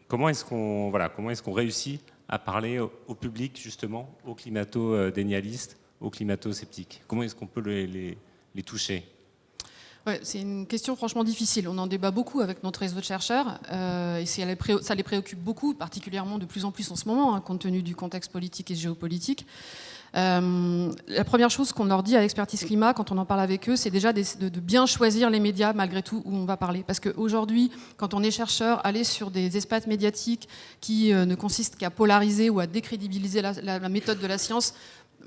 Comment est-ce qu'on réussit à parler au public, justement, aux climato-dénialistes, aux climato-sceptiques? Comment est-ce qu'on peut les toucher?
Ouais, c'est une question franchement difficile. On en débat beaucoup avec notre réseau de chercheurs et ça les préoccupe beaucoup, particulièrement de plus en plus en ce moment, hein, compte tenu du contexte politique et géopolitique. La première chose qu'on leur dit à l'expertise climat quand on en parle avec eux, c'est déjà de bien choisir les médias malgré tout où on va parler. Parce qu'aujourd'hui, quand on est chercheur, aller sur des espaces médiatiques qui ne consistent qu'à polariser ou à décrédibiliser la méthode de la science,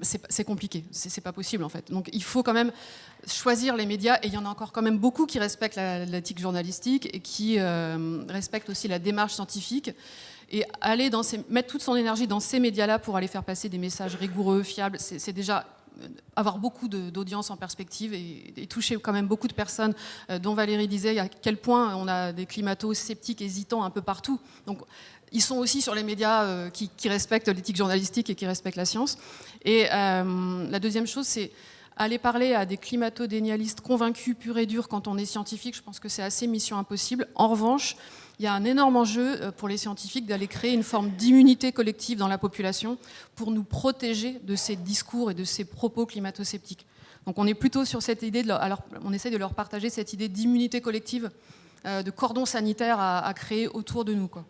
c'est compliqué, c'est pas possible en fait. Donc il faut quand même choisir les médias, et il y en a encore quand même beaucoup qui respectent l'éthique journalistique et qui respectent aussi la démarche scientifique. Et mettre toute son énergie dans ces médias-là pour aller faire passer des messages rigoureux, fiables, c'est déjà avoir beaucoup d'audience en perspective et toucher quand même beaucoup de personnes, dont Valérie disait à quel point on a des climato-sceptiques hésitants un peu partout. Donc ils sont aussi sur les médias qui respectent l'éthique journalistique et qui respectent la science. Et la deuxième chose, c'est aller parler à des climato-dénialistes convaincus, purs et durs, quand on est scientifique. Je pense que c'est assez mission impossible. En revanche, il y a un énorme enjeu pour les scientifiques d'aller créer une forme d'immunité collective dans la population pour nous protéger de ces discours et de ces propos climato-sceptiques. Donc on est plutôt sur cette idée, on essaie de leur partager cette idée d'immunité collective, de cordon sanitaire à créer autour de nous, quoi.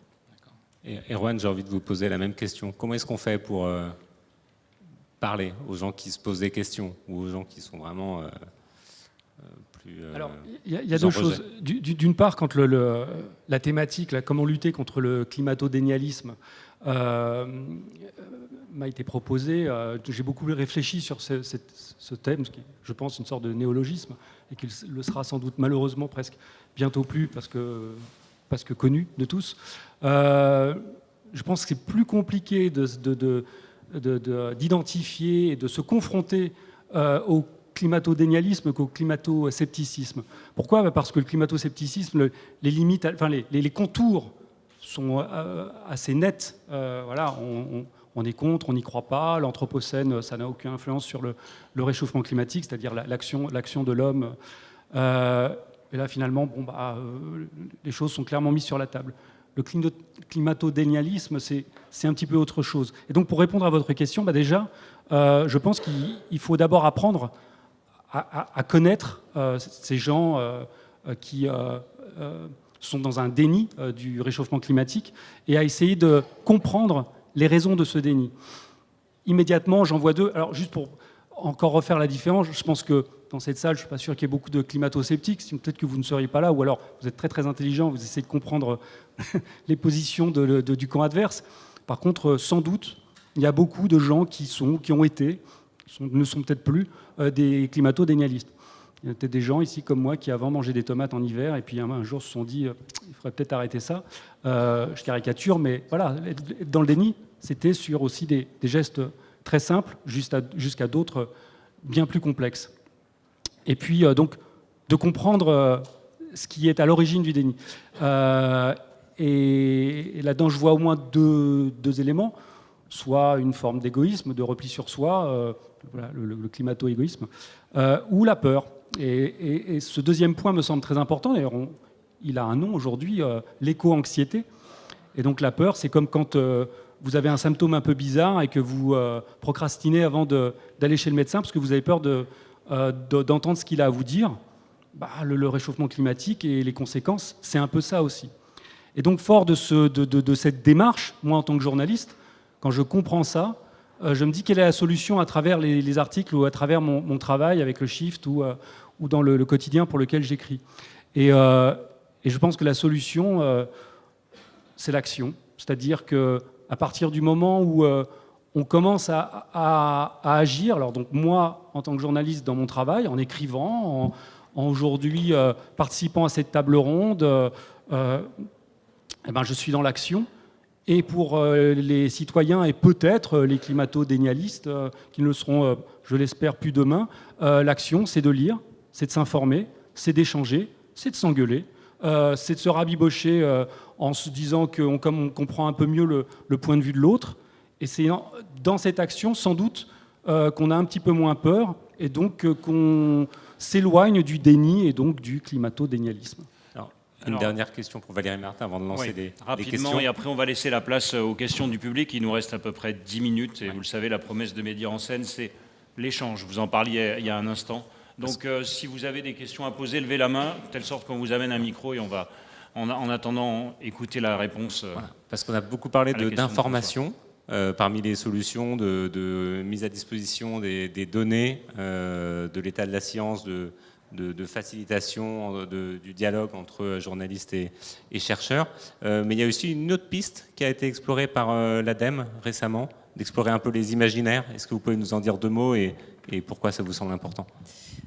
Et Erwan, j'ai envie de vous poser la même question. Comment est-ce qu'on fait pour parler aux gens qui se posent des questions ou aux gens qui sont vraiment plus...
Alors, il y a deux choses. D'une part, quand la thématique, comment lutter contre le climato-dénialisme m'a été proposée, j'ai beaucoup réfléchi sur ce thème, qui est, je pense, une sorte de néologisme, et qui le sera sans doute malheureusement presque bientôt plus, parce que connu de tous. Je pense que c'est plus compliqué d'identifier et de se confronter au climato-dénialisme qu'au climato-scepticisme. Pourquoi ? Parce que le climato-scepticisme, les limites, les contours sont assez nets. Voilà, on est contre, on n'y croit pas. L'anthropocène, ça n'a aucune influence sur le réchauffement climatique, c'est-à-dire l'action de l'homme. Et là, finalement, les choses sont clairement mises sur la table. Le climato-dénialisme, c'est un petit peu autre chose. Et donc, pour répondre à votre question, déjà, je pense qu'il faut d'abord apprendre à connaître ces gens qui sont dans un déni du réchauffement climatique et à essayer de comprendre les raisons de ce déni. Immédiatement, j'en vois deux. Alors, juste pour encore refaire la différence, je pense que dans cette salle, je ne suis pas sûr qu'il y ait beaucoup de climato-sceptiques. Peut-être que vous ne seriez pas là, ou alors vous êtes très très intelligent, vous essayez de comprendre les positions du camp adverse. Par contre, sans doute, il y a beaucoup de gens qui ont été, ne sont peut-être plus, des climato-dénialistes. Il y a peut-être des gens ici comme moi qui avant mangeaient des tomates en hiver et puis un jour se sont dit il faudrait peut-être arrêter ça. Je caricature, mais voilà, dans le déni, c'était sur aussi des gestes très simples jusqu'à d'autres bien plus complexes. Et puis donc de comprendre ce qui est à l'origine du déni. Et là-dedans, je vois au moins deux éléments, soit une forme d'égoïsme, de repli sur soi, voilà, le climato-égoïsme, ou la peur. Et ce deuxième point me semble très important. D'ailleurs, il a un nom aujourd'hui, l'éco-anxiété. Et donc la peur, c'est comme quand vous avez un symptôme un peu bizarre et que vous procrastinez avant d'aller chez le médecin parce que vous avez peur d'entendre ce qu'il a à vous dire. Le réchauffement climatique et les conséquences, c'est un peu ça aussi. Et donc, fort de cette démarche, moi en tant que journaliste, quand je comprends ça, je me dis quelle est la solution à travers les articles ou à travers mon travail avec le Shift ou dans le quotidien pour lequel j'écris. Et je pense que la solution, c'est l'action. C'est-à-dire qu'à partir du moment où on commence à agir. Alors donc moi, en tant que journaliste dans mon travail, en écrivant, en aujourd'hui participant à cette table ronde, je suis dans l'action. Et pour les citoyens et peut-être les climato-dénialistes, qui ne le seront, je l'espère, plus demain, l'action, c'est de lire, c'est de s'informer, c'est d'échanger, c'est de s'engueuler, c'est de se rabibocher en se disant qu'on comprend un peu mieux le point de vue de l'autre. Et c'est dans cette action, sans doute, qu'on a un petit peu moins peur et donc qu'on s'éloigne du déni et donc du climato-dénialisme.
Une dernière question pour Valérie Martin avant de lancer des questions.
Et après on va laisser la place aux questions du public. Il nous reste à peu près 10 minutes et vous le savez, la promesse de Média en scène, c'est l'échange. Vous en parliez il y a un instant. Donc si vous avez des questions à poser, levez la main, de telle sorte qu'on vous amène un micro et on va, en attendant, écouter la réponse.
Voilà. Parce qu'on a beaucoup parlé d'information parmi les solutions de mise à disposition des données, de l'état de la science, de facilitation du dialogue entre journalistes et chercheurs. Mais il y a aussi une autre piste qui a été explorée par l'ADEME récemment, d'explorer un peu les imaginaires. Est-ce que vous pouvez nous en dire 2 mots et pourquoi ça vous semble important ?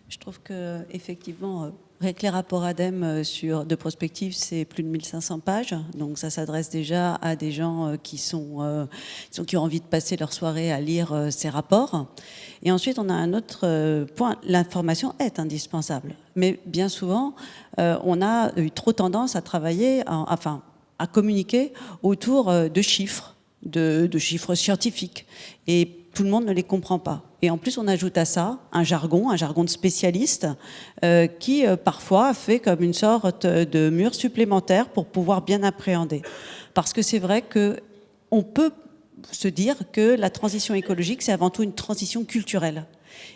Je trouve qu'effectivement, les rapports ADEME de prospective, c'est plus de 1500 pages. Donc ça s'adresse déjà à des gens qui ont envie de passer leur soirée à lire ces rapports. Et ensuite, on a un autre point. L'information est indispensable. Mais bien souvent, on a eu trop tendance à travailler, à communiquer autour de chiffres, de chiffres scientifiques. Et tout le monde ne les comprend pas. Et en plus, on ajoute à ça un jargon de spécialiste qui, parfois, fait comme une sorte de mur supplémentaire pour pouvoir bien appréhender. Parce que c'est vrai qu'on peut se dire que la transition écologique, c'est avant tout une transition culturelle.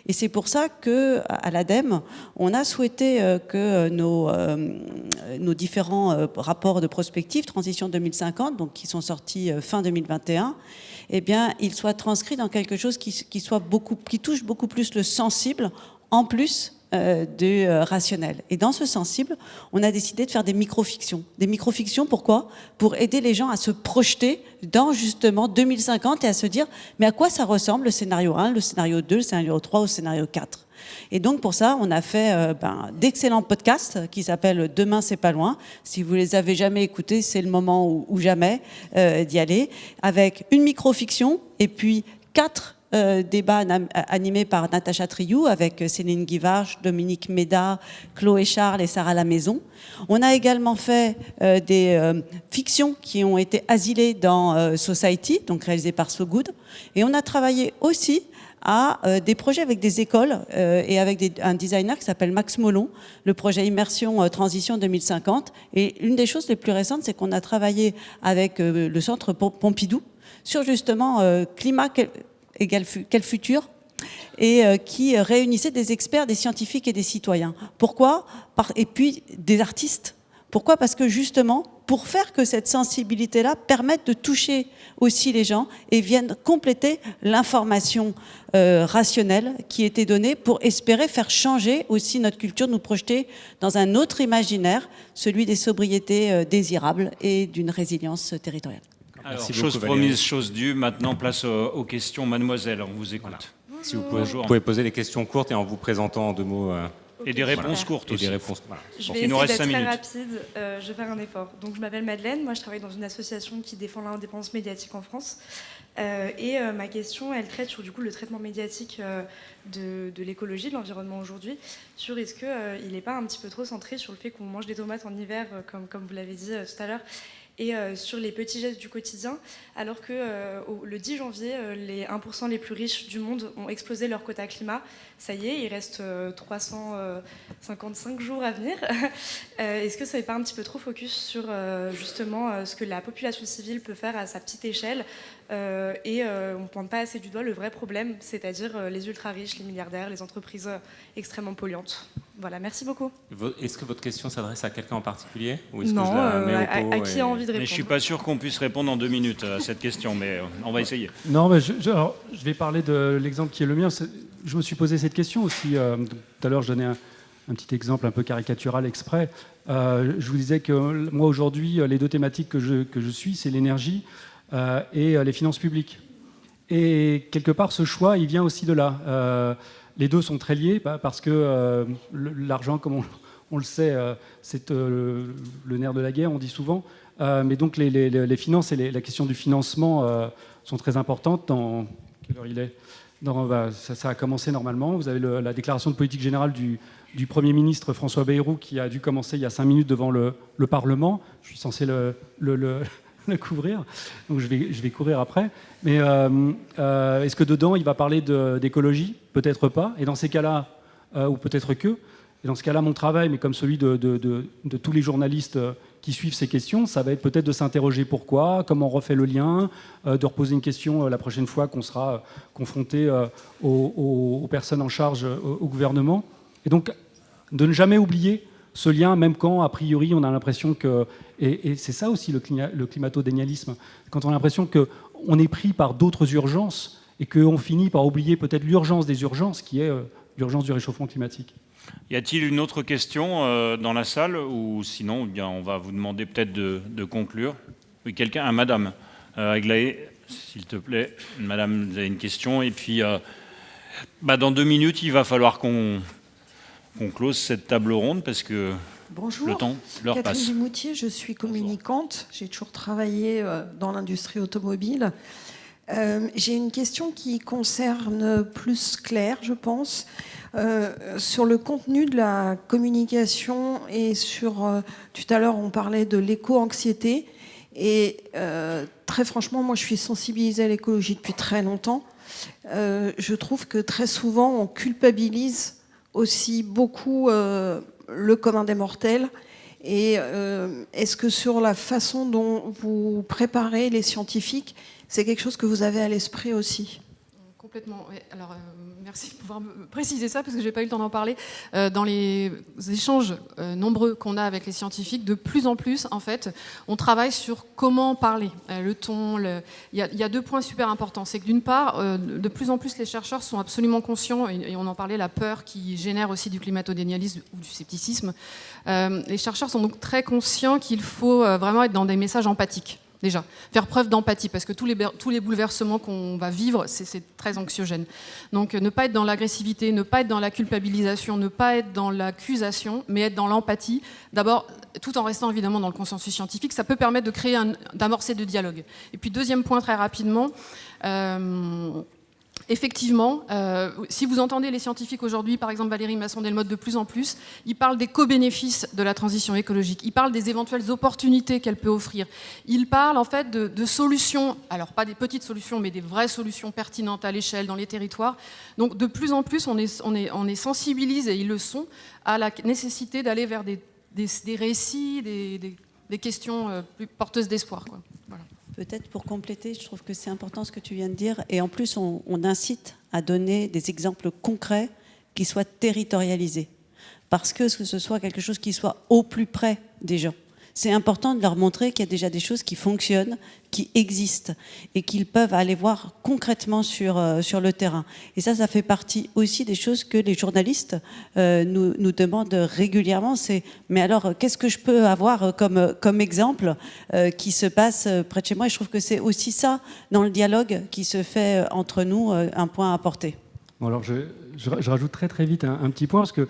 Et c'est pour ça qu'à l'ADEME, on a souhaité que nos différents rapports de prospective, Transition 2050, donc qui sont sortis fin 2021, eh bien, ils soient transcrits dans quelque chose qui touche beaucoup plus le sensible, en plus du rationnel. Et dans ce sensible, on a décidé de faire des micro-fictions. Des micro-fictions, pourquoi ? Pour aider les gens à se projeter dans justement 2050 et à se dire mais à quoi ça ressemble le scénario 1, le scénario 2, le scénario 3 ou le scénario 4 ? Et donc pour ça, on a fait d'excellents podcasts qui s'appellent Demain c'est pas loin. Si vous les avez jamais écoutés, c'est le moment ou jamais d'y aller, avec une micro-fiction et puis 4 débats animés par Natacha Triou avec Céline Guivarch, Dominique Méda, Chloé Charles et Sarah Lamaison. On a également fait des fictions qui ont été asilées dans Society, donc réalisées par So Good. Et on a travaillé aussi à des projets avec des écoles et avec un designer qui s'appelle Max Molon, le projet Immersion Transition 2050. Et une des choses les plus récentes, c'est qu'on a travaillé avec le centre Pompidou sur justement climat quel futur, et qui réunissait des experts, des scientifiques et des citoyens. Pourquoi ? Et puis des artistes. Pourquoi ? Parce que justement, pour faire que cette sensibilité-là permette de toucher aussi les gens et vienne compléter l'information rationnelle qui était donnée pour espérer faire changer aussi notre culture, nous projeter dans un autre imaginaire, celui des sobriétés désirables et d'une résilience territoriale.
Alors, chose promise, chose due. Maintenant, place aux questions. Mademoiselle, on vous écoute.
Voilà. Si vous pouvez poser des questions courtes et en vous présentant en 2 mots.
Et des réponses courtes aussi.
Et des réponses,
voilà. Je vais essayer d'être très rapide. Je vais faire un effort. Donc, je m'appelle Madeleine. Moi, je travaille dans une association qui défend l'indépendance médiatique en France. Et ma question, elle traite sur du coup le traitement médiatique de l'écologie, de l'environnement aujourd'hui. Sur est-ce qu'il n'est pas un petit peu trop centré sur le fait qu'on mange des tomates en hiver, comme vous l'avez dit tout à l'heure, et sur les petits gestes du quotidien, alors que le 10 janvier, les 1% les plus riches du monde ont explosé leur quota climat. Ça y est, il reste 355 jours à venir. Est-ce que ça n'est pas un petit peu trop focus sur justement ce que la population civile peut faire à sa petite échelle et on ne pointe pas assez du doigt le vrai problème, c'est-à-dire les ultra-riches, les milliardaires, les entreprises extrêmement polluantes. Voilà, merci beaucoup.
Est-ce que votre question s'adresse à quelqu'un en particulier ou est-ce
non,
que je la mets au pot
à qui a envie de répondre.
Mais je ne suis pas sûr qu'on puisse répondre en 2 minutes à cette question, mais on va essayer.
Non, mais je vais parler de l'exemple qui est le mien. Je me suis posé cette question aussi. Tout à l'heure, je donnais un petit exemple un peu caricatural exprès. Je vous disais que moi, aujourd'hui, les 2 thématiques que je suis, c'est l'énergie et les finances publiques. Et quelque part, ce choix, il vient aussi de là. Les deux sont très liés parce que l'argent, comme on le sait, c'est le nerf de la guerre, on dit souvent. Mais donc les finances et la question du financement sont très importantes. Dans quelle heure il est ça a commencé normalement. Vous avez la déclaration de politique générale du Premier ministre François Bayrou qui a dû commencer il y a 5 minutes devant le Parlement. Je suis censé le couvrir, donc je vais courir après. Mais est-ce que dedans, il va parler d'écologie? Peut-être pas. Et dans ces cas-là, ou peut-être que. Et dans ce cas-là, mon travail, mais comme celui de tous les journalistes qui suivent ces questions, ça va être peut-être de s'interroger pourquoi, comment on refait le lien, de reposer une question la prochaine fois qu'on sera confronté aux personnes en charge au gouvernement. Et donc, de ne jamais oublier ce lien, même quand, a priori, on a l'impression que... Et c'est ça aussi le climato-dénialisme. Quand on a l'impression qu'on est pris par d'autres urgences et qu'on finit par oublier peut-être l'urgence des urgences, qui est l'urgence du réchauffement climatique.
Y a-t-il une autre question dans la salle, ou sinon bien, on va vous demander peut-être de conclure? Oui, quelqu'un, madame Aglaé, s'il te plaît. Madame, vous avez une question. Et puis, dans 2 minutes, il va falloir qu'on close cette table ronde parce que
Bonjour,
l'heure passe.
Catherine Dumoutier, je suis communicante. J'ai toujours travaillé dans l'industrie automobile. J'ai une question qui concerne plus Claire, je pense, sur le contenu de la communication et sur... tout à l'heure, on parlait de l'éco-anxiété. Et très franchement, moi, je suis sensibilisée à l'écologie depuis très longtemps. Je trouve que très souvent, on culpabilise aussi beaucoup le commun des mortels. Et est-ce que sur la façon dont vous préparez les scientifiques, c'est quelque chose que vous avez à l'esprit aussi?
Complètement. Oui. Alors, merci de pouvoir me préciser ça parce que je n'ai pas eu le temps d'en parler. Dans les échanges nombreux qu'on a avec les scientifiques, de plus en plus, en fait, on travaille sur comment parler, le ton. Il y a 2 points super importants. C'est que d'une part, de plus en plus, les chercheurs sont absolument conscients, et on en parlait, la peur qui génère aussi du climato-dénialisme ou du scepticisme. Les chercheurs sont donc très conscients qu'il faut vraiment être dans des messages empathiques. Déjà, faire preuve d'empathie, parce que tous les bouleversements qu'on va vivre, c'est très anxiogène. Donc ne pas être dans l'agressivité, ne pas être dans la culpabilisation, ne pas être dans l'accusation, mais être dans l'empathie. D'abord, tout en restant évidemment dans le consensus scientifique, ça peut permettre de créer d'amorcer de dialogue. Et puis deuxième point très rapidement, effectivement, si vous entendez les scientifiques aujourd'hui, par exemple Valérie Masson-Delmotte de plus en plus, ils parlent des co-bénéfices de la transition écologique, ils parlent des éventuelles opportunités qu'elle peut offrir, ils parlent en fait de solutions, alors pas des petites solutions, mais des vraies solutions pertinentes à l'échelle, dans les territoires. Donc de plus en plus, on est sensibilisés, et ils le sont, à la nécessité d'aller vers des récits, des questions plus porteuses d'espoir, quoi. Voilà.
Peut-être pour compléter, je trouve que c'est important ce que tu viens de dire. Et en plus, on incite à donner des exemples concrets qui soient territorialisés. Parce que ce soit quelque chose qui soit au plus près des gens. C'est important de leur montrer qu'il y a déjà des choses qui fonctionnent, qui existent et qu'ils peuvent aller voir concrètement sur le terrain. Et ça fait partie aussi des choses que les journalistes nous demandent régulièrement. C'est, mais alors, qu'est-ce que je peux avoir comme exemple qui se passe près de chez moi? Et je trouve que c'est aussi ça, dans le dialogue qui se fait entre nous, un point à apporter.
Bon, alors je rajoute très vite un petit point, parce que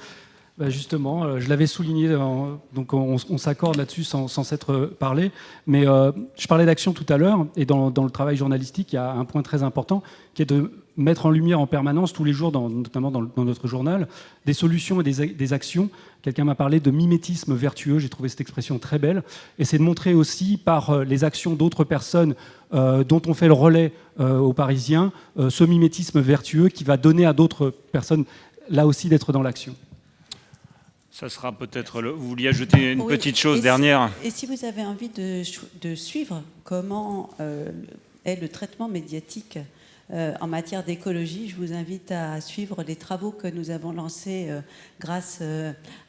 justement, je l'avais souligné, donc on s'accorde là-dessus sans s'être parlé, mais je parlais d'action tout à l'heure, et dans le travail journalistique, il y a un point très important qui est de mettre en lumière en permanence, tous les jours, notamment dans notre journal, des solutions et des actions. Quelqu'un m'a parlé de mimétisme vertueux, j'ai trouvé cette expression très belle, et c'est de montrer aussi par les actions d'autres personnes dont on fait le relais aux Parisiens, ce mimétisme vertueux qui va donner à d'autres personnes, là aussi, d'être dans l'action.
Ça sera peut-être... Vous vouliez ajouter une petite chose dernière?
Et si vous avez envie de suivre comment est le traitement médiatique en matière d'écologie, je vous invite à suivre les travaux que nous avons lancés grâce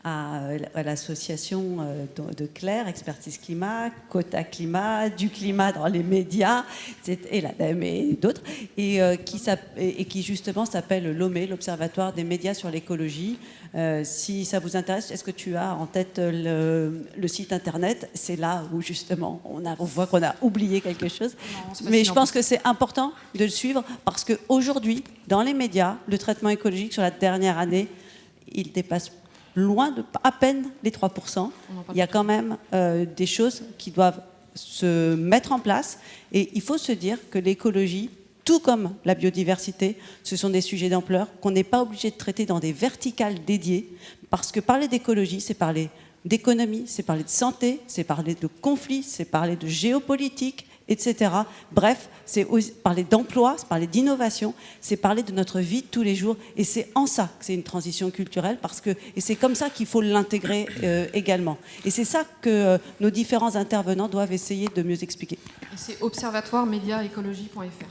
à l'association de Claire, Expertise Climat, Quota Climat, du climat dans les médias, et l'ADEME et d'autres, et qui justement s'appelle l'OME, l'Observatoire des médias sur l'écologie. Si ça vous intéresse, est-ce que tu as en tête le site internet? C'est là où justement on voit qu'on a oublié quelque chose. Non, mais je pense que c'est important de le suivre parce qu'aujourd'hui, dans les médias, le traitement écologique sur la dernière année, il dépasse loin de à peine les 3%. Il y a quand même des choses qui doivent se mettre en place. Et il faut se dire que l'écologie, tout comme la biodiversité, ce sont des sujets d'ampleur qu'on n'est pas obligé de traiter dans des verticales dédiées, parce que parler d'écologie, c'est parler d'économie, c'est parler de santé, c'est parler de conflits, c'est parler de géopolitique, etc. Bref, c'est parler d'emploi, c'est parler d'innovation, c'est parler de notre vie de tous les jours. Et c'est en ça que c'est une transition culturelle, et c'est comme ça qu'il faut l'intégrer également. Et c'est ça que nos différents intervenants doivent essayer de mieux expliquer.
Et c'est observatoiremédiaécologie.fr.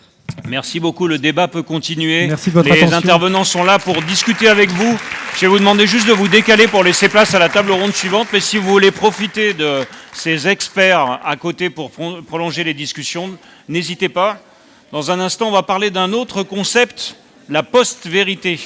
Merci beaucoup, le débat peut continuer.
Merci de votre
Les
attention.
intervenants sont là pour discuter avec vous. Je vais vous demander juste de vous décaler pour laisser place à la table ronde suivante, mais si vous voulez profiter de ces experts à côté pour prolonger les discussions, n'hésitez pas. Dans un instant, on va parler d'un autre concept, la post-vérité.